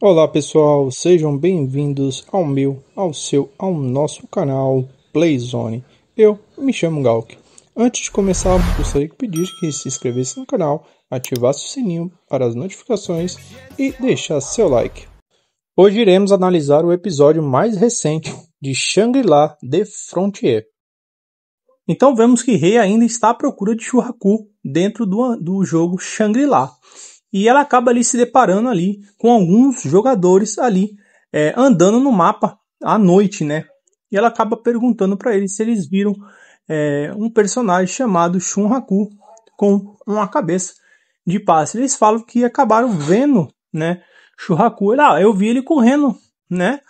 Olá pessoal, sejam bem-vindos ao meu, ao seu, ao nosso canal Playzone. Eu me chamo Galk. Antes de começar, gostaria de pedir que se inscrevesse no canal, ativasse o sininho para as notificações e deixasse seu like. Hoje iremos analisar o episódio mais recente de Shangri-La The Frontier. Então vemos que Rei ainda está à procura de Shuraku dentro do jogo Shangri-La. E ela acaba ali se deparando ali com alguns jogadores ali andando no mapa à noite, né? E ela acaba perguntando para eles se eles viram um personagem chamado Shunraku com uma cabeça de pássaro. Eles falam que acabaram vendo, né? Shunraku, eu vi ele correndo, né?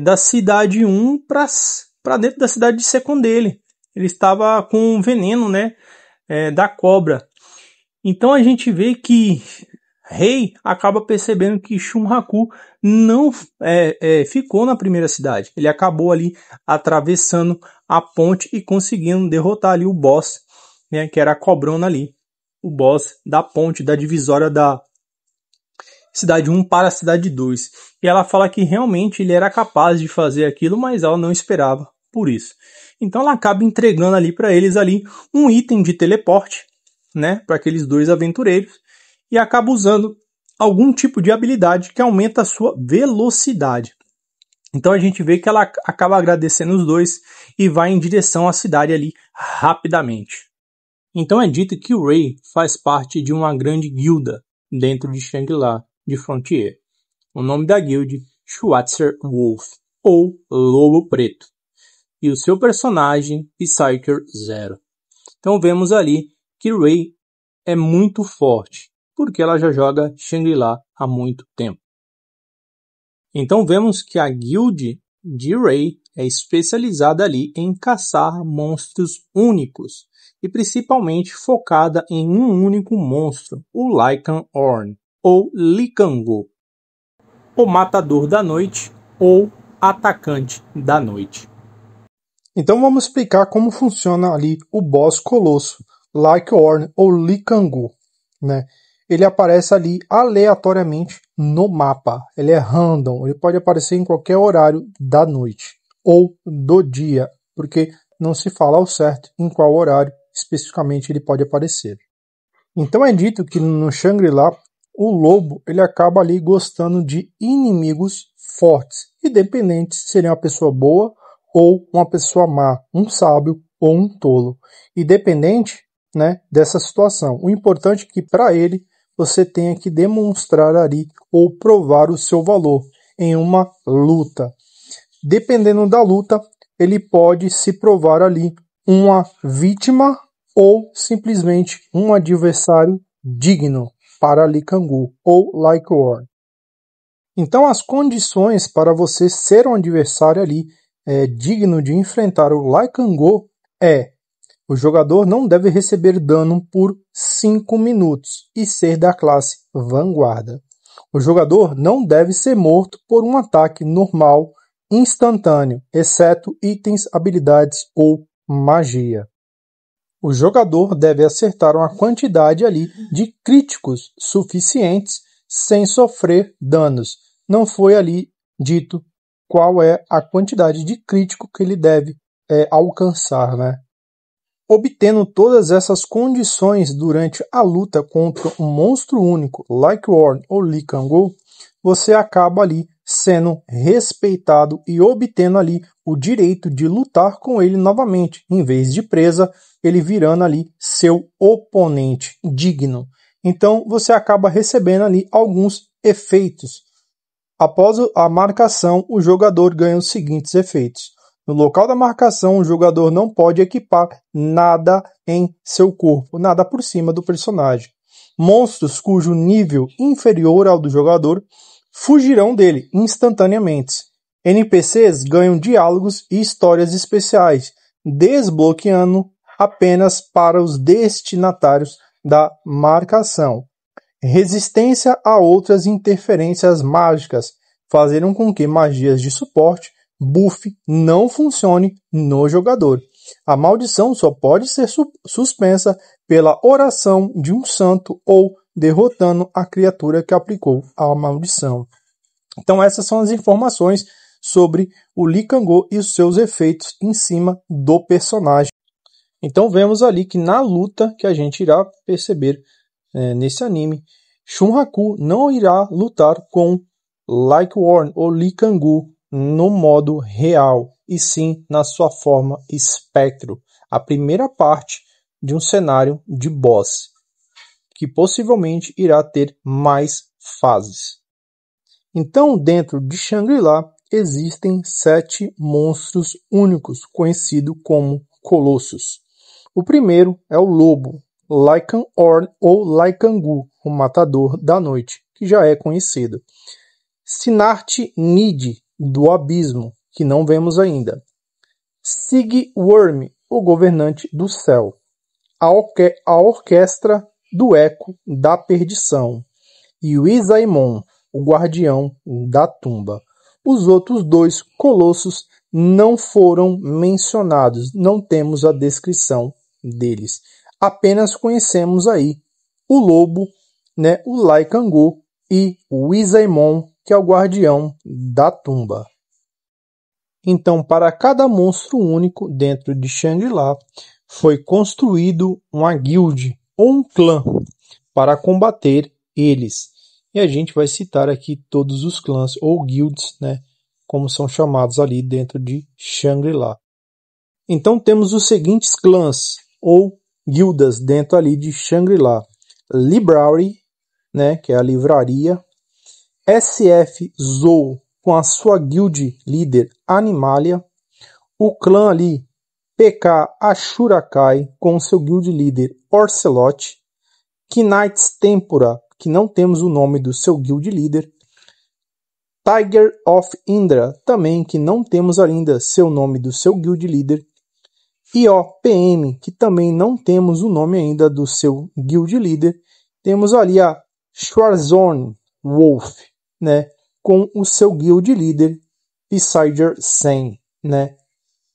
Da cidade 1 para dentro da cidade de Secondele. Ele estava com veneno, né? Da cobra. Então a gente vê que Rei acaba percebendo que Shunraku não ficou na primeira cidade. Ele acabou ali atravessando a ponte e conseguindo derrotar ali o boss, né, que era a cobrona ali. O boss da ponte, da divisória da cidade 1 para a cidade 2. E ela fala que realmente ele era capaz de fazer aquilo, mas ela não esperava por isso. Então ela acaba entregando ali para eles ali um item de teleporte, né, para aqueles dois aventureiros, e acaba usando algum tipo de habilidade que aumenta a sua velocidade. Então a gente vê que ela acaba agradecendo os dois e vai em direção à cidade ali rapidamente. Então é dito que o Rei faz parte de uma grande guilda dentro de Shangri-La de Frontier. O nome da guilda é Schwarzer Wolf, ou Lobo Preto. E o seu personagem, Psyker Zero. Então vemos ali que Rei é muito forte, porque ela já joga Shangri-La há muito tempo. Então vemos que a guild de Rei é especializada ali em caçar monstros únicos, e principalmente focada em um único monstro, o Lycan-Orn, ou Likango, o Matador da Noite, ou Atacante da Noite. Então vamos explicar como funciona ali o boss colosso, Lycan-Orn ou Likango, né? Ele aparece ali aleatoriamente no mapa. Ele é random, ele pode aparecer em qualquer horário da noite ou do dia, porque não se fala ao certo em qual horário especificamente ele pode aparecer. Então é dito que no Shangri-La o lobo ele acaba ali gostando de inimigos fortes, independente se ele é uma pessoa boa ou uma pessoa má, um sábio ou um tolo, independente, né, dessa situação. O importante é que para ele você tenha que demonstrar ali ou provar o seu valor em uma luta. Dependendo da luta, ele pode se provar ali uma vítima ou simplesmente um adversário digno para Likango ou Lycan-Orn. Então as condições para você ser um adversário ali digno de enfrentar o Lycango o jogador não deve receber dano por 5 minutos e ser da classe Vanguarda. O jogador não deve ser morto por um ataque normal instantâneo, exceto itens, habilidades ou magia. O jogador deve acertar uma quantidade ali de críticos suficientes sem sofrer danos. Não foi ali dito qual é a quantidade de crítico que ele deve alcançar, né? Obtendo todas essas condições durante a luta contra um monstro único, Lycan-Orn ou Likango, você acaba ali sendo respeitado e obtendo ali o direito de lutar com ele novamente, em vez de presa, ele virando ali seu oponente digno. Então você acaba recebendo ali alguns efeitos. Após a marcação, o jogador ganha os seguintes efeitos. No local da marcação, o jogador não pode equipar nada em seu corpo, nada por cima do personagem. Monstros cujo nível inferior ao do jogador fugirão dele instantaneamente. NPCs ganham diálogos e histórias especiais, desbloqueando apenas para os destinatários da marcação. Resistência a outras interferências mágicas, fazendo com que magias de suporte buff não funcione no jogador. A maldição só pode ser suspensa pela oração de um santo ou derrotando a criatura que aplicou a maldição. Então essas são as informações sobre o Lee Kang-ho e os seus efeitos em cima do personagem. Então vemos ali que na luta que a gente irá perceber nesse anime, Shunraku não irá lutar com Lycaon ou Lee Kang-ho no modo real, e sim na sua forma espectro, a primeira parte de um cenário de boss, que possivelmente irá ter mais fases. Então, dentro de Shangri-La, existem 7 monstros únicos, conhecidos como Colossos. O primeiro é o Lobo, Lycan-Orn ou Lycangu, o Matador da Noite, que já é conhecido. Sinart-Nid, do Abismo, que não vemos ainda. Sigworm, o Governante do Céu. A Orquestra do Eco da Perdição. E o Izaemon, o Guardião da Tumba. Os outros 2 colossos não foram mencionados, não temos a descrição deles. Apenas conhecemos aí o Lobo, né, o Lycangu e o Izaemon, que é o Guardião da Tumba. Então, para cada monstro único dentro de Shangri-La, foi construído uma guild ou um clã para combater eles. E a gente vai citar aqui todos os clãs ou guilds, né, como são chamados ali dentro de Shangri-La. Então temos os seguintes clãs ou guildas dentro ali de Shangri-La. Library, né, que é a livraria. SF Zou, com a sua guild líder Animalia. O clã ali PK Ashurakai, com o seu guild líder Orcelot. Knights Tempura, que não temos o nome do seu guild líder. Tiger of Indra, também que não temos ainda seu nome do seu guild líder. IOPM, que também não temos o nome ainda do seu guild líder. Temos ali a Schwarzorn Wolf, né, com o seu guild líder Psyger Sen, né,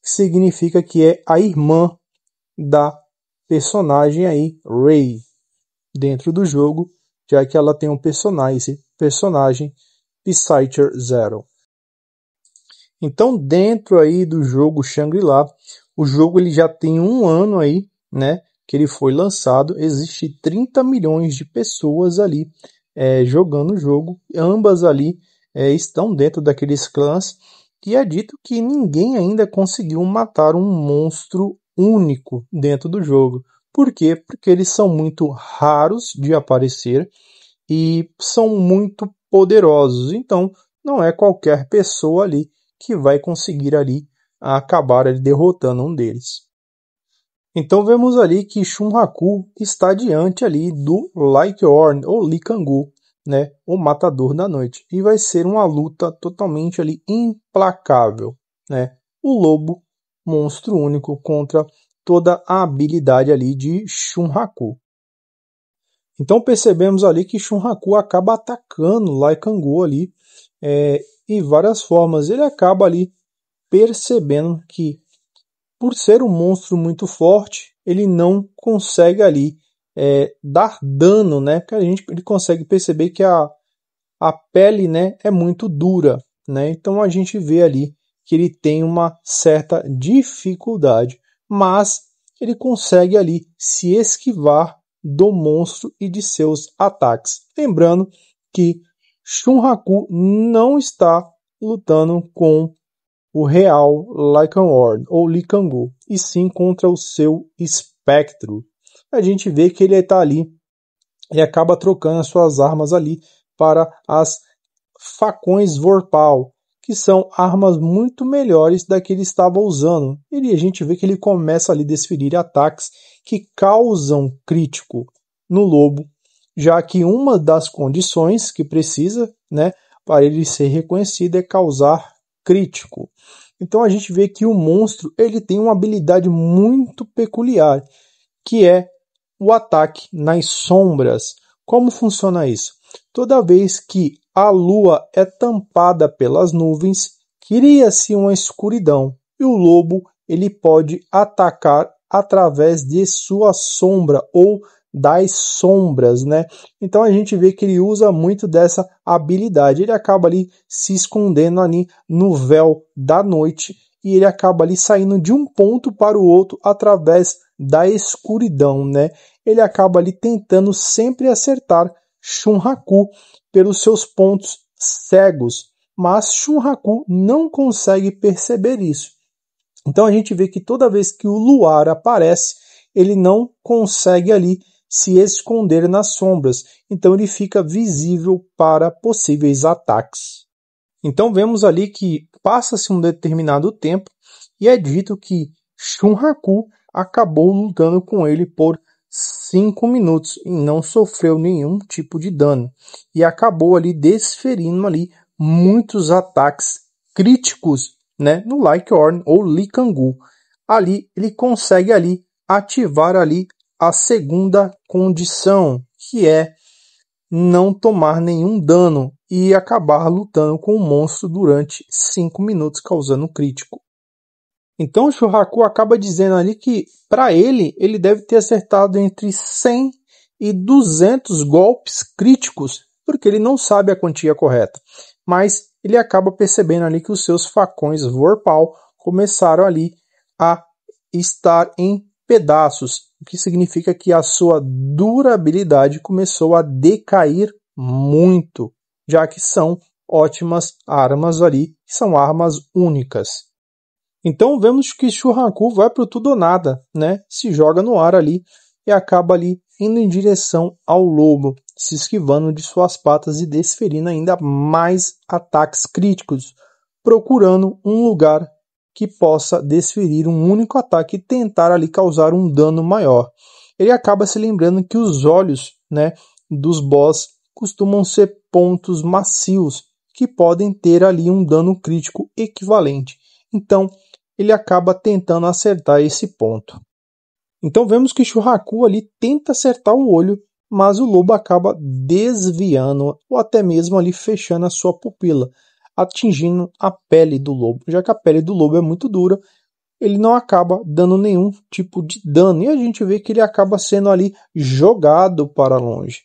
que significa que é a irmã da personagem aí, Rei, dentro do jogo, já que ela tem um personagem Psycher Zero. Então, dentro aí do jogo Shangri-La, o jogo ele já tem 1 ano aí, né, que ele foi lançado. Existe 30 milhões de pessoas ali jogando o jogo. Ambas ali estão dentro daqueles clãs. E é dito que ninguém ainda conseguiu matar um monstro único dentro do jogo. Por quê? Porque eles são muito raros de aparecer e são muito poderosos. Então, não é qualquer pessoa ali que vai conseguir ali acabar ali derrotando um deles. Então vemos ali que Shunraku está diante ali do Lycaon ou Lee Kang-ho, né, o Matador da Noite, e vai ser uma luta totalmente ali implacável, né? O lobo, monstro único, contra toda a habilidade ali de Shunraku. Então percebemos ali que Shunraku acaba atacando Lycangu ali em várias formas. Ele acaba ali percebendo que, por ser um monstro muito forte, ele não consegue ali dar dano, né? Porque ele consegue perceber que a pele, né, é muito dura, né? Então a gente vê ali que ele tem uma certa dificuldade, mas ele consegue ali se esquivar do monstro e de seus ataques. Lembrando que Shunraku não está lutando com o real Lycaon ou Lee Kang-ho, e sim contra o seu espectro. A gente vê que ele está ali e acaba trocando as suas armas ali para as facões Vorpal, que são armas muito melhores da que ele estava usando. E a gente vê que ele começa ali a desferir ataques que causam crítico no lobo, já que uma das condições que precisa, né, para ele ser reconhecido é causar crítico. Então a gente vê que o monstro ele tem uma habilidade muito peculiar, que é o ataque nas sombras. Como funciona isso? Toda vez que a lua é tampada pelas nuvens, cria-se uma escuridão e o lobo ele pode atacar através de sua sombra ou das sombras, né? Então a gente vê que ele usa muito dessa habilidade. Ele acaba ali se escondendo ali no véu da noite e ele acaba ali saindo de um ponto para o outro através da escuridão, né? Ele acaba ali tentando sempre acertar Shunraku pelos seus pontos cegos, mas Shunraku não consegue perceber isso. Então a gente vê que toda vez que o luar aparece, ele não consegue ali se esconder nas sombras, então ele fica visível para possíveis ataques. Então vemos ali que passa-se um determinado tempo e é dito que Shunraku acabou lutando com ele por 5 minutos e não sofreu nenhum tipo de dano. E acabou ali desferindo ali muitos ataques críticos, né, no Lycaorn ou Lee Kang-gu. Ali ele consegue ali ativar ali a segunda condição, que é não tomar nenhum dano e acabar lutando com o monstro durante 5 minutos, causando crítico. Então o Shunraku acaba dizendo ali que, para ele deve ter acertado entre 100 e 200 golpes críticos, porque ele não sabe a quantia correta. Mas ele acaba percebendo ali que os seus facões Vorpal começaram ali a estar em pedaços, o que significa que a sua durabilidade começou a decair muito, já que são ótimas armas ali, são armas únicas. Então vemos que Shunraku vai para o tudo ou nada, né? Se joga no ar ali e acaba ali indo em direção ao lobo, se esquivando de suas patas e desferindo ainda mais ataques críticos, procurando um lugar que possa desferir um único ataque e tentar ali causar um dano maior. Ele acaba se lembrando que os olhos, né, dos boss costumam ser pontos macios que podem ter ali um dano crítico equivalente. Então, ele acaba tentando acertar esse ponto. Então vemos que Shunraku ali tenta acertar o olho, mas o lobo acaba desviando ou até mesmo ali fechando a sua pupila, atingindo a pele do lobo. Já que a pele do lobo é muito dura, ele não acaba dando nenhum tipo de dano e a gente vê que ele acaba sendo ali jogado para longe.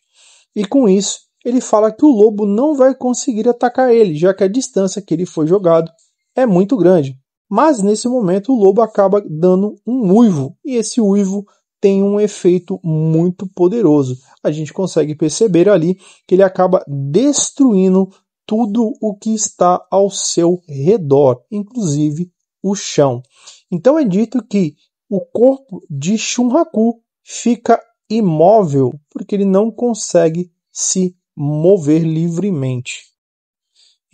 E com isso, ele fala que o lobo não vai conseguir atacar ele, já que a distância que ele foi jogado é muito grande. Mas nesse momento o lobo acaba dando um uivo, e esse uivo tem um efeito muito poderoso. A gente consegue perceber ali que ele acaba destruindo tudo o que está ao seu redor, inclusive o chão. Então é dito que o corpo de Shunraku fica imóvel, porque ele não consegue se mover livremente.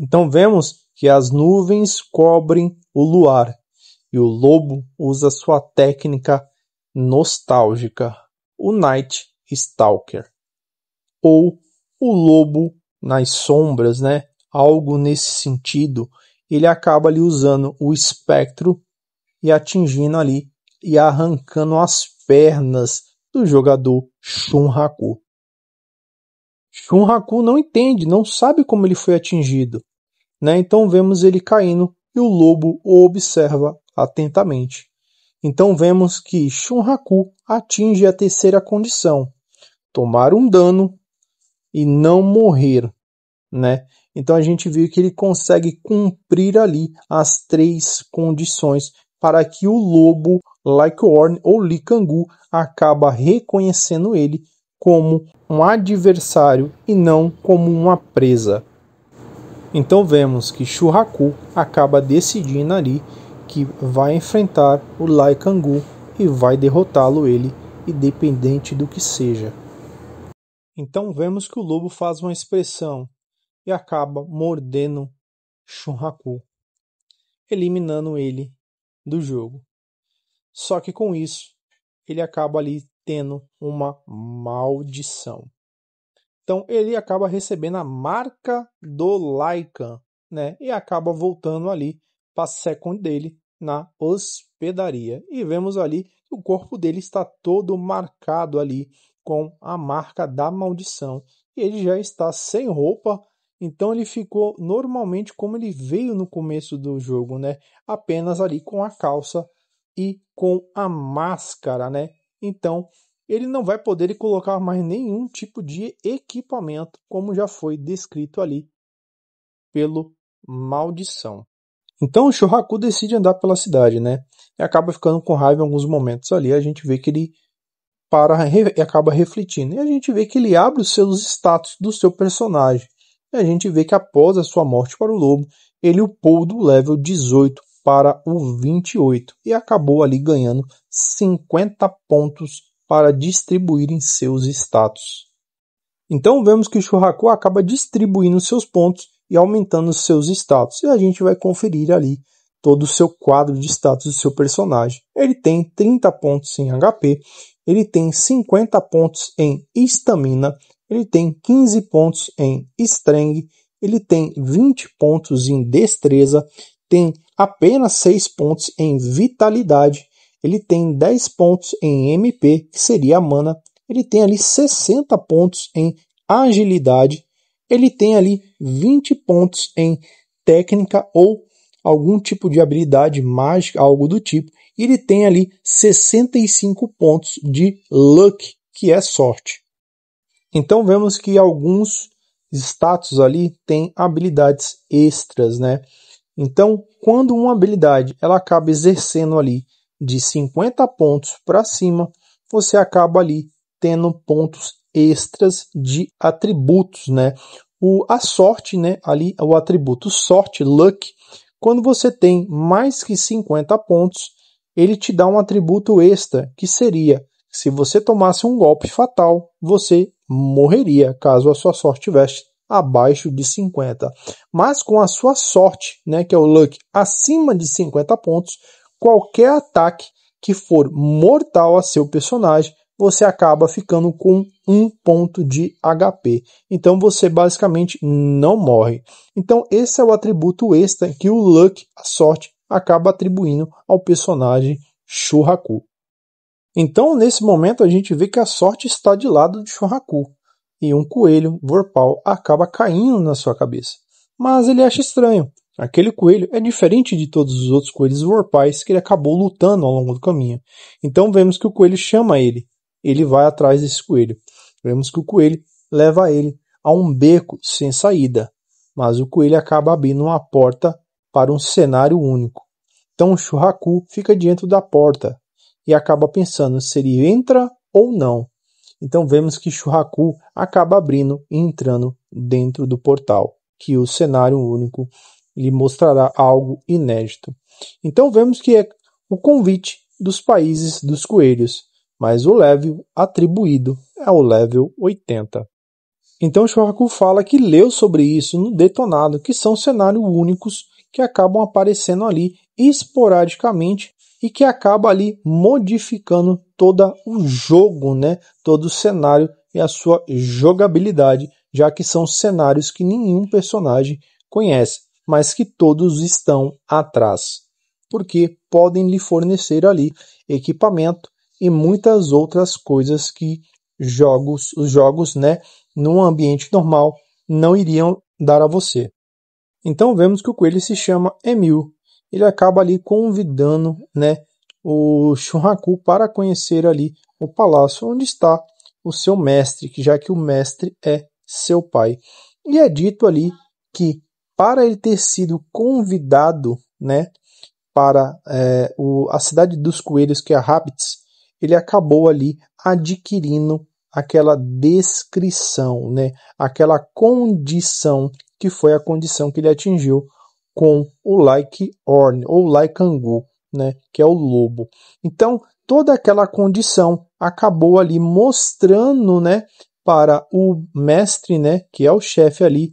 Então vemos que as nuvens cobrem o luar e o lobo usa sua técnica nostálgica, o Night Stalker, ou o lobo nas sombras, né? Algo nesse sentido. Ele acaba ali usando o espectro e atingindo ali e arrancando as pernas do jogador Shunraku. Shunraku não entende, não sabe como ele foi atingido, né? Então vemos ele caindo e o lobo o observa atentamente. Então vemos que Shunraku atinge a terceira condição, tomar um dano e não morrer, né? Então a gente viu que ele consegue cumprir ali as 3 condições para que o lobo Lycaorn ou Lee Kang-gu acaba reconhecendo ele como um adversário e não como uma presa. Então vemos que Shunraku acaba decidindo ali que vai enfrentar o Lee Kang-gu e vai derrotá-lo ele, independente do que seja. Então vemos que o lobo faz uma expressão e acaba mordendo Shunraku, eliminando ele do jogo. Só que com isso, ele acaba ali tendo uma maldição. Então ele acaba recebendo a marca do Lycan, né? E acaba voltando ali para a second dele na hospedaria. E vemos ali que o corpo dele está todo marcado ali com a marca da maldição. E ele já está sem roupa, então ele ficou normalmente como ele veio no começo do jogo, né? Apenas ali com a calça e com a máscara, né? Então ele não vai poder colocar mais nenhum tipo de equipamento, como já foi descrito ali pelo Maldição. Então o Shohaku decide andar pela cidade, né? E acaba ficando com raiva em alguns momentos ali. A gente vê que ele e acaba refletindo. E a gente vê que ele abre os seus status do seu personagem. E a gente vê que após a sua morte para o lobo, ele upou do level 18 para o 28 e acabou ali ganhando 50 pontos para distribuir em seus status. Então vemos que o Shohaku acaba distribuindo seus pontos e aumentando os seus status. E a gente vai conferir ali todo o seu quadro de status do seu personagem. Ele tem 30 pontos em HP, ele tem 50 pontos em estamina, ele tem 15 pontos em strength, ele tem 20 pontos em destreza, tem apenas 6 pontos em vitalidade, ele tem 10 pontos em MP, que seria a mana, ele tem ali 60 pontos em agilidade, ele tem ali 20 pontos em técnica ou algum tipo de habilidade mágica, algo do tipo, e ele tem ali 65 pontos de luck, que é sorte. Então vemos que alguns status ali têm habilidades extras, né? Então, quando uma habilidade ela acaba exercendo ali de 50 pontos para cima, você acaba ali tendo pontos extras de atributos, né? A sorte, né? Ali o atributo sorte, luck, quando você tem mais que 50 pontos, ele te dá um atributo extra, que seria, se você tomasse um golpe fatal, você morreria, caso a sua sorte tivesse abaixo de 50. Mas com a sua sorte, né, que é o luck, acima de 50 pontos, qualquer ataque que for mortal a seu personagem, você acaba ficando com 1 ponto de HP. Então você basicamente não morre. Então esse é o atributo extra que o luck, a sorte, acaba atribuindo ao personagem Shohaku. Então nesse momento a gente vê que a sorte está de lado de Shohaku. E um coelho vorpal acaba caindo na sua cabeça. Mas ele acha estranho. Aquele coelho é diferente de todos os outros coelhos vorpais que ele acabou lutando ao longo do caminho. Então vemos que o coelho chama ele. Ele vai atrás desse coelho. Vemos que o coelho leva ele a um beco sem saída. Mas o coelho acaba abrindo uma porta para um cenário único. Então o Shohaku fica dentro da porta e acaba pensando se ele entra ou não. Então vemos que Shohaku acaba abrindo e entrando dentro do portal, que o cenário único lhe mostrará algo inédito. Então vemos que é o convite dos países dos coelhos, mas o level atribuído é o level 80. Então Shohaku fala que leu sobre isso no Detonado, que são cenários únicos que acabam aparecendo ali esporadicamente e que acaba ali modificando todo o jogo, né? Todo o cenário e a sua jogabilidade, já que são cenários que nenhum personagem conhece, mas que todos estão atrás, porque podem lhe fornecer ali equipamento e muitas outras coisas que os jogos, né, num ambiente normal não iriam dar a você. Então vemos que o coelho se chama Emil. Ele acaba ali convidando, né, o Shohaku para conhecer ali o palácio onde está o seu mestre, já que o mestre é seu pai. E é dito ali que para ele ter sido convidado, né, para a cidade dos coelhos, que é a Rabbids, ele acabou ali adquirindo aquela descrição, né, aquela condição que foi a condição que ele atingiu com o Lycaorn, ou Lycangu, né, que é o lobo. Então, toda aquela condição acabou ali mostrando, né, para o mestre, né, que é o chefe ali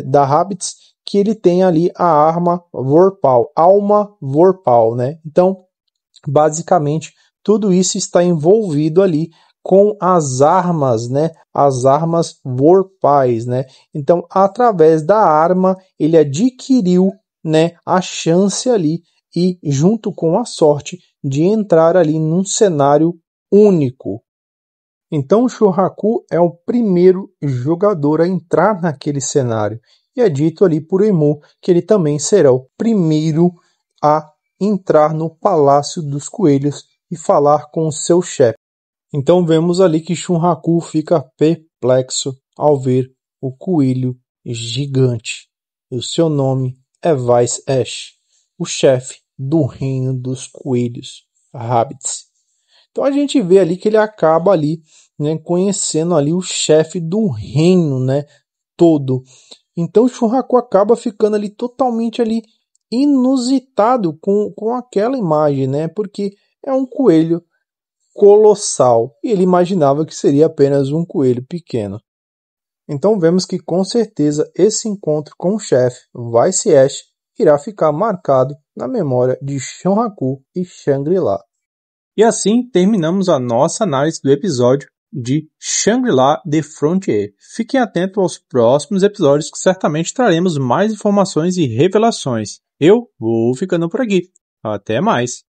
da Rabbids, que ele tem ali a arma Vorpal, alma Vorpal, né? Então, basicamente, tudo isso está envolvido ali com as armas, né? As armas vorpais, né? Então, através da arma, ele adquiriu, né, a chance ali e junto com a sorte de entrar ali num cenário único. Então, o Shohaku é o primeiro jogador a entrar naquele cenário. E é dito ali por Emu que ele também será o primeiro a entrar no Palácio dos Coelhos e falar com o seu chefe. Então vemos ali que Shunraku fica perplexo ao ver o coelho gigante. E o seu nome é Weiss Ash, o chefe do reino dos coelhos, Rabbits. Então a gente vê ali que ele acaba ali, né, conhecendo ali o chefe do reino, né, todo. Então o Shunraku acaba ficando ali totalmente ali inusitado com aquela imagem, né, porque é um coelho colossal e ele imaginava que seria apenas um coelho pequeno. Então vemos que com certeza esse encontro com o chefe Weiss Ash irá ficar marcado na memória de Shunraku e Shangri-La. E assim terminamos a nossa análise do episódio de Shangri-La The Frontier. Fiquem atentos aos próximos episódios que certamente traremos mais informações e revelações. Eu vou ficando por aqui. Até mais!